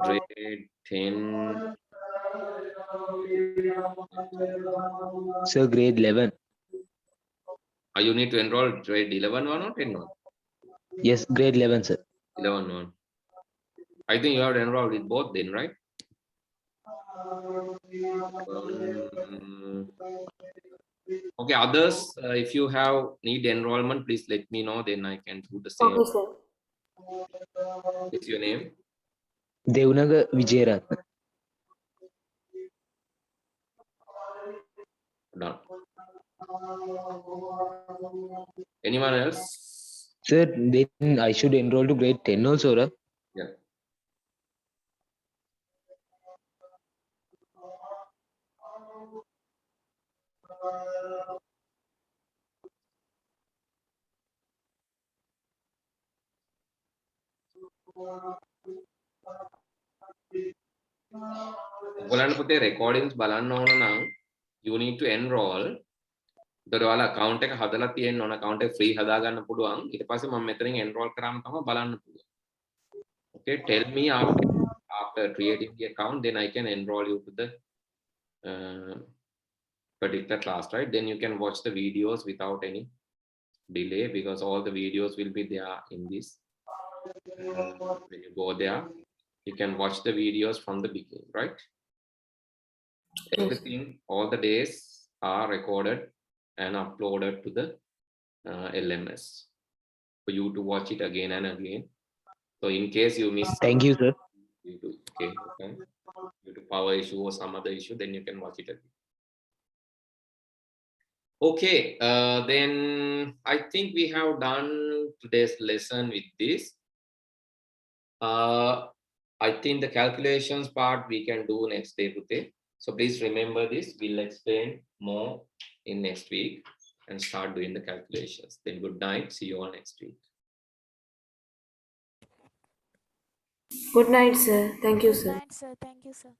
Grade 10. Sir, grade 11. You need to enroll grade 11 one or 10 one? Yes, grade 11, sir. 11 one. I think you have to enroll with both then, right? Okay, others, if you have need enrollment, please let me know. Then I can do the same. Okay, sir. What's your name? Devunaga Vijayaratna. Done. Anyone else? Sir, then I should enroll to grade 10 also, right? Yeah. ඔයගලන්ට පුතේ recordings බලන්න ඕන නම් you need to enroll. ඒතර ඔයාලා account එක හදලා තියෙන්න ඕන. account එක free හදා ගන්න පුළුවන්. ඊට පස්සේ මම මෙතනින් enroll කරාම තමයි බලන්න පුළුවන්. Okay, tell me after creating the account, then I can enroll you to the particular class, right? Then you can watch the videos without any delay, because all the videos will be there in this. When you go there, you can watch the videos from the beginning, right? Everything, all the days are recorded and uploaded to the LMS for you to watch it again and again. So in case you miss, Thank you, sir. okay, due to power issue or some other issue, then you can watch it again. Okay, then I think we have done today's lesson with this. I think the calculations part we can do next day, Pute. So please remember this. We'll explain more in next week and start doing the calculations. Then good night. See you all next week. Good night, sir. Thank you, Good sir. night, sir. Thank you, sir.